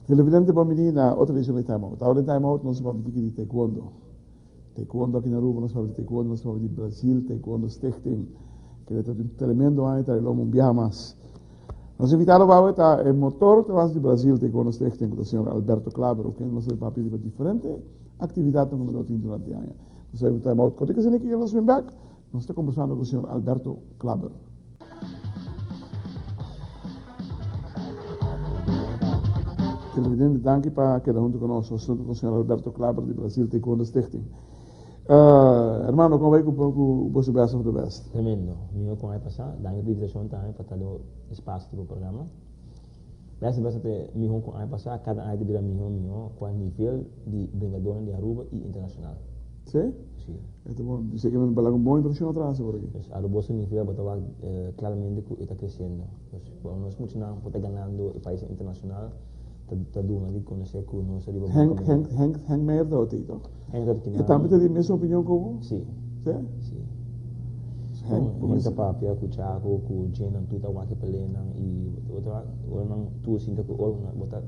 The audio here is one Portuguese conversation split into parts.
Televidente bambini outra edição de Time Out. Agora em Time Out nós vamos falar de taekwondo. Taekwondo aqui na Aruba, nós vamos falar de taekwondo, nós vamos falar de Brasil, taekwondo stichting, que é um tremendo ano, está lá um viaje mais. Nós invitamos para estar o motor de Brasil, taekwondo stichting, com o senhor Alberto Claver, que nós vamos falar de diferentes atividades que nós temos durante o ano. Nós vamos Time Out. Quando você que nós vamos back, nós estamos conversando com o senhor Alberto Claver. Televidente, danke para quedar junto conosco, com o senhor Alberto Claver de Brasil, taekwondo stichting. Hermano, como vai com o best of the best? Tremendo. Mio com a passar, dá invitação também para dar espaço para o programa. Best até mio com a passar, cada ano de mio com nível de brigador de Aruba e internacional. Sim? Sim. Então, bom, você quer falar com bom internacional atrás agora aqui? Aruba se nível batava claramente que está crescendo. Nós continuamos por estar ganhando o país internacional. Está doendo de conhecer que não seria bom. Hank Meyer da Otito. E também tem a mesma opinião como? Sim. Sim? Sim. Hank está papia com o Chaco, com o Jane, tudo o que pelena e outra, não tu sinta que o botar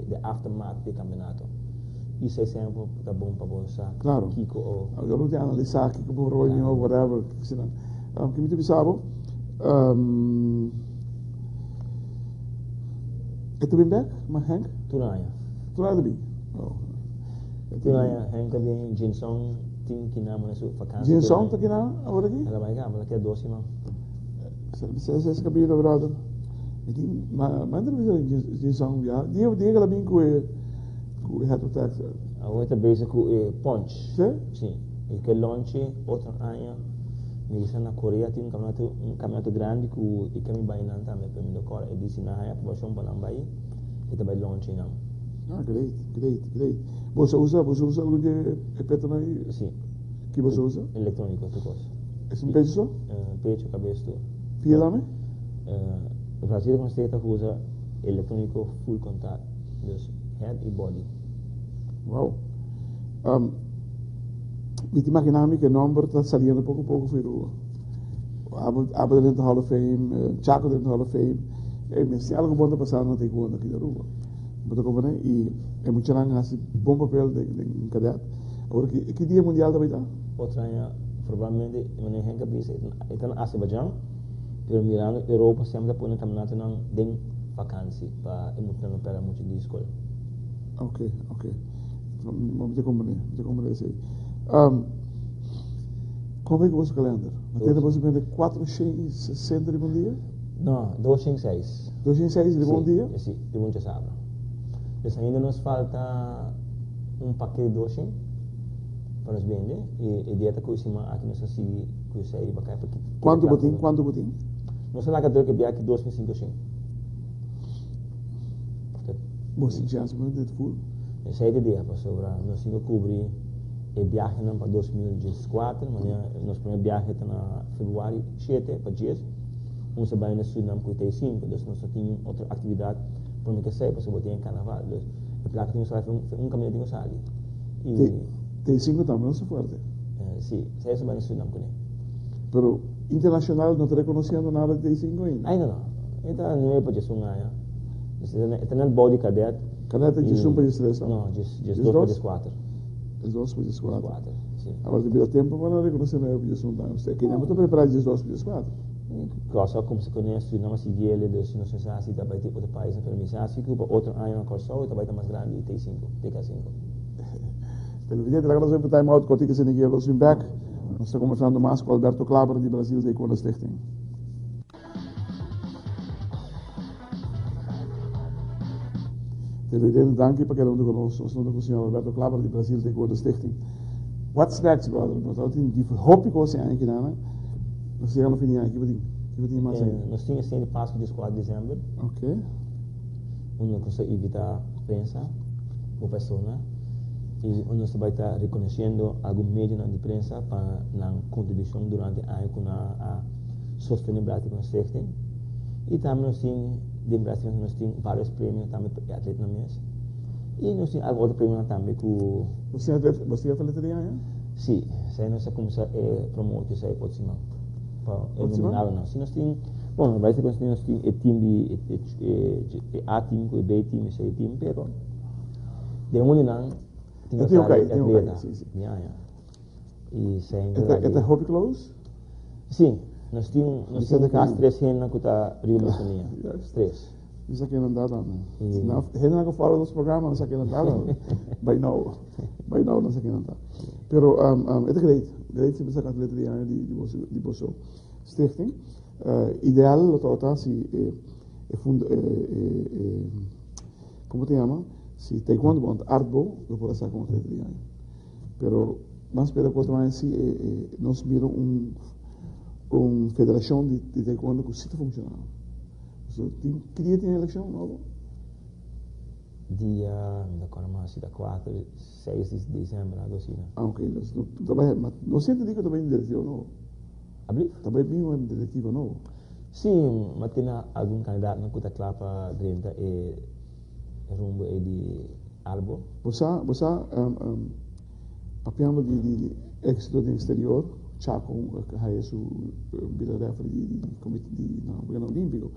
the aftermath do campeonato. Isso é sempre tá bom para você. Claro. Kiko. Eu não tenho analisar Kiko por hoje ou whatever. Que me pensava. Itu been back, Hank? Tunaya. Tunaya lebih. Oh. Tunaya, Hank também Jinsong ting kinama na su vakansi. Jinsong tak kina apa lagi? Alam ay ka, malaki dosi mo. Saya kabila brother. Jadi mana bisa Jinsong ya? Dia kalau minggu head attack. Awak itu basic ku punch. Sim? Sim. E que launch outra anya. Bisa na Korea tin campeonato grande ku ikami bainan também para mim do Coreia e disse na haya para para lambai kita vai launch não. Ah, great. Você usa algo de petana aí? Sim. Que você usa? Eletrônico tu coisa. É um peso? Peso cabeça. Pia lá me? O Brasil constata que usa eletrônico full contact, dus head e body. Wow. Mi immaginami che number sta salendo poco a poco fuori. Abel dentro Hall of Fame, Chaco dentro Hall of Fame. E mi stia algo buono passando no taekwondo aqui da Aruba. Mas como né? E é muito grande esse bom papel de cadet. Agora que dia mundial também tá? Outra provavelmente não é henka bisa itu na Azerbaijan. Pero mirando Europa sempre põe campeonato não tem vakansi para emutando para muito de escola. Ok. Vamos ver como é isso aí. Como é que você o calendário? Até você vende 460 de bom dia? Não, 206. 206 de bom dia? Sim, de bom dia sábado. Então ainda nos falta paquete de 200 para nos vender e dieta que usamos aqui nós assim que eu sei para cá. Quanto botim? Nós lá que viaja aqui 2.500. Você já se manda de full? Essa é a ideia para sobrar. Nós temos que cobrir o viagem para 2014, nosso primeiro viagem está na fevereiro 7 para 10. Vamos trabalhar no Suriname com 85, então nós temos outra atividade para que saia, para botar em carnaval. A placa tem um caminho de sair. Tem 5 também, não se forte. Sim, sai trabalhar no Suriname com ele. Pero internacional não está reconhecendo nada de 5 ainda? Ainda não. Então não é para Jesus ganhar. Está no body cadet. Cadet é Jesus para 3? Não, Jesus 2 para 4. Jesus para 4. Sim. Agora tem tempo para reconhecer na Jesus não. Você quer não preparar Jesus para 4? Cosa como se conhece, não se ele dos não se sabe se vai ter outro país para mim, se que para outro ano na corso e vai ter mais grande T5, TK5. Pelo vídeo da gravação do Time Out contigo se ninguém los back. Nós estamos conversando mais com Alberto Claver de Brasil Taekwondo Stichting. Pelo vídeo danke para cada um de nós. Nós estamos com o senhor Alberto Claver de Brasil Taekwondo Stichting. What's next, brother? Nós temos de hope que você ainda não. Nós chegamos no fim aqui, que vai mais aí. Nós tínhamos sempre Páscoa de 4 de dezembro. Ok. Onde nós evitar a prensa ou pessoa e onde nós vai estar reconhecendo algum meio de prensa para a contribuição durante o ano com a sustentabilidade que nós temos. E também nós temos, de Brasil, nós temos vários prêmios também para atleta na mesa. E nós temos outro prêmio também com... Você é atleta de ganha? Sim, se nós começamos a promover isso aí pode ser não. Para eliminar não. Se nós temos, bom, no Brasil nós temos o time de A time com o B time, C time, pero de onde não tem que atleta. E sem é hobby close? Sim, nós temos as três renas que está revolucionando. Três. Isso aqui não dá, não. Rena que fala dos programas, isso aqui não dá, não. By now, não sei que não dá. Pero, é great se você atleta de ano de você stichting. Ideal, lo tota, se como te chama? Se taekwondo bom, artbo, eu posso estar como atleta de ano. Pero, mas pero quanto mais se nós mira federação de taekwondo que sita funcional. Que dia tem a eleição nova? Dia, não recordo mais, dia 4, 6 de dezembro, algo assim. Ok. Não sei que também diretivo novo. Abrir? Também bem uma diretiva novo. Sim, mas tem algum candidato que está claro para grande rumbo de Albo. Você papiando de êxito do exterior, Chaco, que é o bila referee de comitê de olímpico.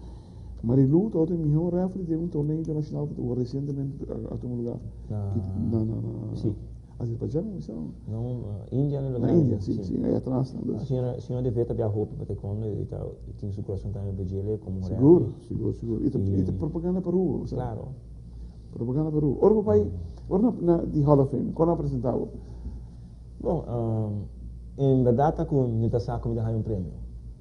Marilu, todo o melhor referee de torneio internacional que recentemente a um lugar. Sim. Azerbaijão, não, Índia no lugar. Na Índia, sim, é atrás. A senhora devia ter roupa para taekwondo e tem seu coração também para como seguro. E propaganda para o claro. Propaganda para o. Ora, papai, de Hall of Fame, quando apresentava? Bom, em verdade, com a saca comida um prêmio.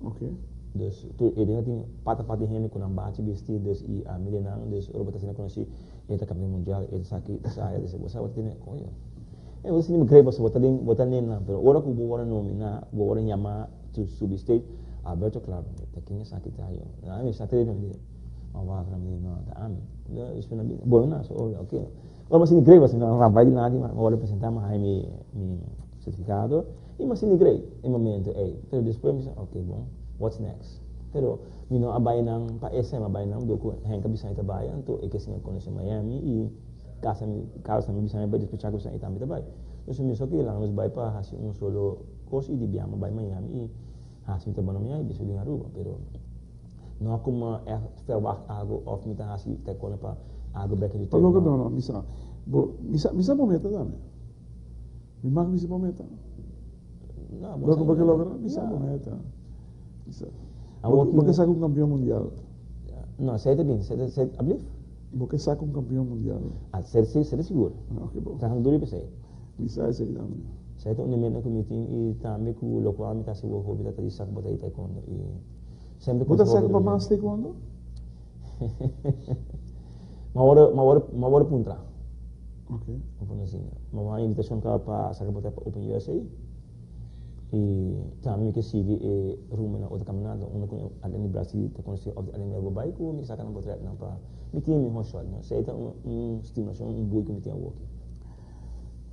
Ok. Dus ele tem pata de gente com bate vestidos e a milenar, dus orang batas nak konsi eta campeão mundial, eta sakit saya desse bosa wat tene ko yo. Você não crê você botar nem na, pero ora que o bora nominar, bora chamar to substate, Alberto claro, tá quem é sakit aí. Ah, me sakit nem mas para mim não, tá ame. Isso não bem. Bom, não, ok. Ora mas não crê você não vai de nada, mas ora apresentar mais mi certificado. E mas não crê, em momento, pero depois me ok, bom. What's next? Pero, abay ng pa-SM, abay ng doko, hengka bisa ita bayan, to ikasing ko na sa Miami, kasa mi bisa ba dito chako sa itami tabay. So miso lang, mas bay pa hasi un solo course di biyama bay Miami, hasi ita ba na Miami, bisa din Aruba, pero no ako verwacht ago of mita hasi teko na pa ago back in the time. No, misa pometa dame. Mi mag misa pometa. No, porque logra misa pometa. Porque saca um campeão mundial. Não, sei também, sei abrir. Porque saca um campeão mundial. Sei seguro. Ok, bom. Tá duro para sei. Bisa sei também. Sei to nem na committee e também com o local me tá se o hobby da de saca botar taekwondo e sempre com você saca para mais taekwondo? Mawar puntra. Ok. Opo na singa. Mawar invitation ka para saca botar Open USA. E também que sigue rumo na outra caminhada, onde com além do Brasil, te conheci além do Dubai, com me saca na botar não para me tinha me shot, não sei tá estimulação boi que me tinha walk.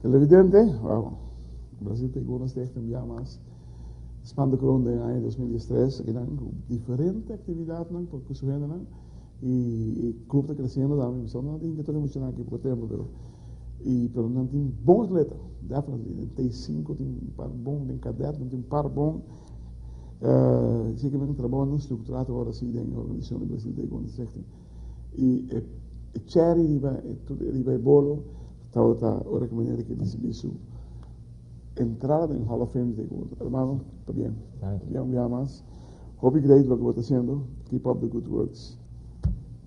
Televidente, wow. Brasil tem algumas técnicas já mais expande grond em ano 2013, que dan diferente atividade não porque subindo não e clube está crescendo também, só não tem que todo emocionar aqui por tempo, pero não tem bom atleta. Definitely, tem 5, tem um par bom, tem caderno, tem um par bom. Sei que vem trabalhando estruturado agora sim na organização do Brasil de quando se e Cherry riba bolo, tá ora que maneira que eles isso entrada em Hall of Fame de quando, hermano, está bien, bien más. Hope great lo que está haciendo. Keep up the good works.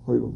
Juego.